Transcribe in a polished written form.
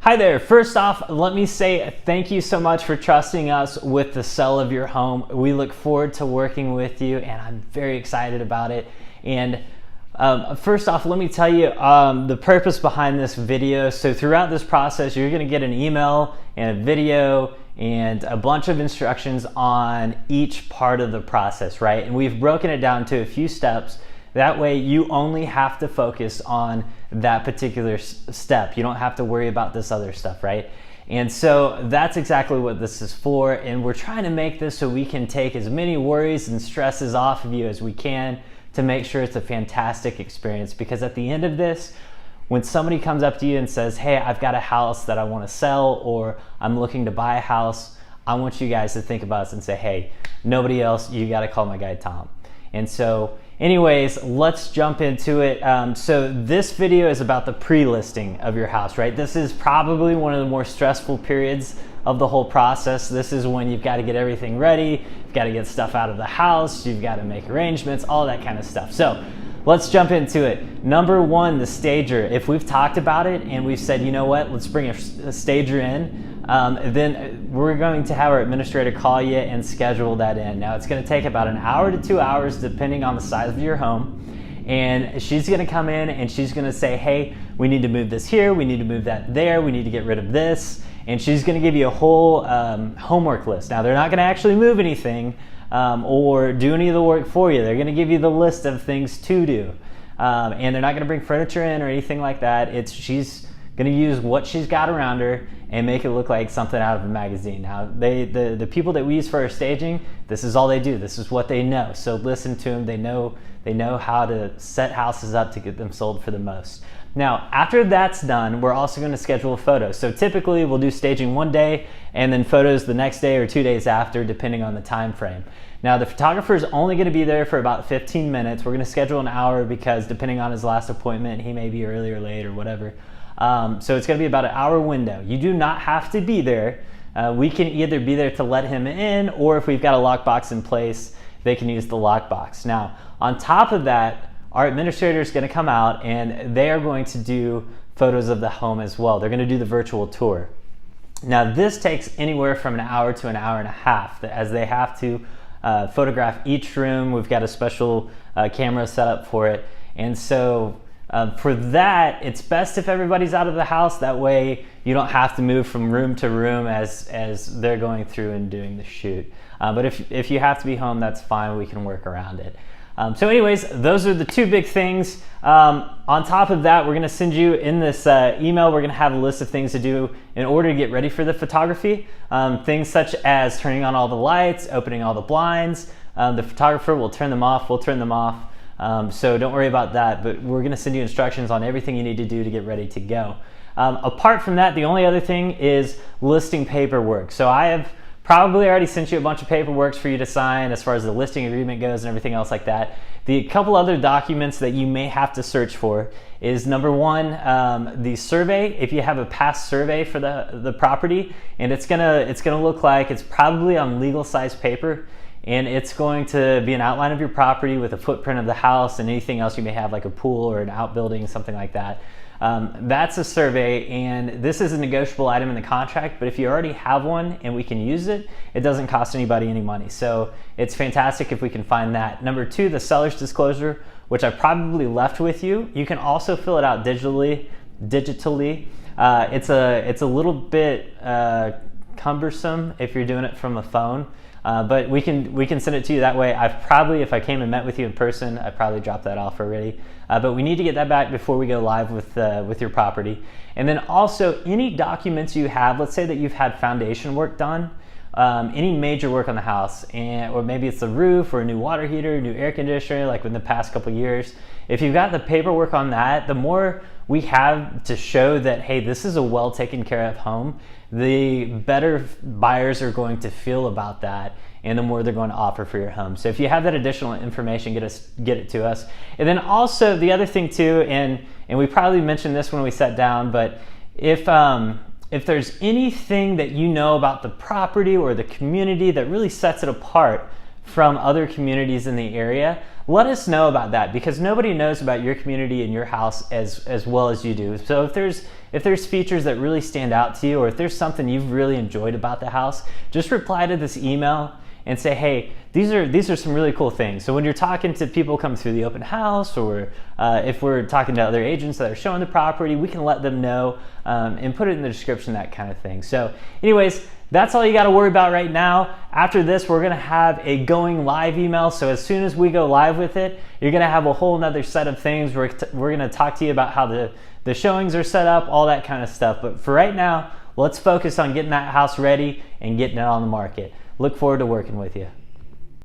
Hi there. First off, let me say thank you so much for trusting us with the sale of your home. We look forward to working with you, and I'm very excited about it. And first off, let me tell you the purpose behind this video. So throughout this process, you're going to get an email and a video and a bunch of instructions on each part of the process, right? And we've broken it down to a few steps. That way you only have to focus on that particular step. You don't have to worry about this other stuff, right? And so that's exactly what this is for. And we're trying to make this so we can take as many worries and stresses off of you as we can to make sure it's a fantastic experience. Because at the end of this, when somebody comes up to you and says, hey, I've got a house that I want to sell, or I'm looking to buy a house, I want you guys to think about us and say, hey, nobody else, you got to call my guy Tom. And so anyways, let's jump into it. So this video is about the pre-listing of your house, right? This is probably one of the more stressful periods of the whole process. This is when you've got to get everything ready, you've got to get stuff out of the house, you've got to make arrangements, all that kind of stuff. So let's jump into it. Number one, the stager. If we've talked about it and we've said, you know what, let's bring a stager in, then we're going to have our administrator call you and schedule that in. Now it's going to take about an hour to 2 hours depending on the size of your home. And she's going to come in and she's going to say, hey, we need to move this here, we need to move that there, we need to get rid of this. And she's going to give you a whole homework list. Now they're not going to actually move anything or do any of the work for you. They're going to give you the list of things to do. And they're not going to bring furniture in or anything like that. She's going to use what she's got around her and make it look like something out of a magazine. Now, the people that we use for our staging, this is all they do. This is what they know. So listen to them. They know how to set houses up to get them sold for the most. Now, after that's done, we're also going to schedule photos. So typically, we'll do staging one day and then photos the next day or 2 days after, depending on the time frame. Now, the photographer is only going to be there for about 15 minutes. We're going to schedule an hour because depending on his last appointment, he may be early or late or whatever. So it's going to be about an hour window. You do not have to be there. We can either be there to let him in, or if we've got a lockbox in place, they can use the lockbox. Now, on top of that, our administrator is going to come out and they are going to do photos of the home as well. They're going to do the virtual tour. Now, this takes anywhere from an hour to an hour and a half, as they have to photograph each room. We've got a special camera set up for it. And so for that, it's best if everybody's out of the house. That way you don't have to move from room to room as they're going through and doing the shoot. But if you have to be home, that's fine. We can work around it. So anyways, those are the two big things. On top of that, we're going to send you in this email, we're going to have a list of things to do in order to get ready for the photography. Things such as turning on all the lights, opening all the blinds. The photographer will turn them off, we'll turn them off. So don't worry about that, but we're going to send you instructions on everything you need to do to get ready to go. Apart from that, the only other thing is listing paperwork. So I have probably already sent you a bunch of paperwork for you to sign as far as the listing agreement goes and everything else like that. The couple other documents that you may have to search for is number one, the survey. If you have a past survey for the property, and it's gonna look like it's probably on legal size paper, and it's going to be an outline of your property with a footprint of the house and anything else you may have, like a pool or an outbuilding, something like that. That's a survey, and this is a negotiable item in the contract, but if you already have one and we can use it, it doesn't cost anybody any money. So it's fantastic if we can find that. Number two, the seller's disclosure, which I probably left with you. You can also fill it out digitally. It's a little bit cumbersome if you're doing it from a phone. But we can send it to you that way. If I came and met with you in person, I probably dropped that off already. But we need to get that back before we go live with your property. And then also any documents you have, let's say that you've had foundation work done, any major work on the house, or maybe it's the roof or a new water heater, new air conditioner, like in the past couple years. If you've got the paperwork on that, the more we have to show that, hey, this is a well taken care of home, the better buyers are going to feel about that, and the more they're going to offer for your home. So if you have that additional information, get it to us. And then also the other thing too, and we probably mentioned this when we sat down, but if there's anything that you know about the property or the community that really sets it apart from other communities in the area, let us know about that, because nobody knows about your community and your house as well as you do. So if there's features that really stand out to you, or if there's something you've really enjoyed about the house, just reply to this email and say, hey, these are some really cool things. So when you're talking to people coming through the open house, or if we're talking to other agents that are showing the property, we can let them know and put it in the description, that kind of thing. So anyways, that's all you got to worry about right now. After this, we're going to have a going live email. So as soon as we go live with it, you're going to have a whole nother set of things. We're going to talk to you about how the showings are set up, all that kind of stuff. But for right now, let's focus on getting that house ready and getting it on the market. Look forward to working with you.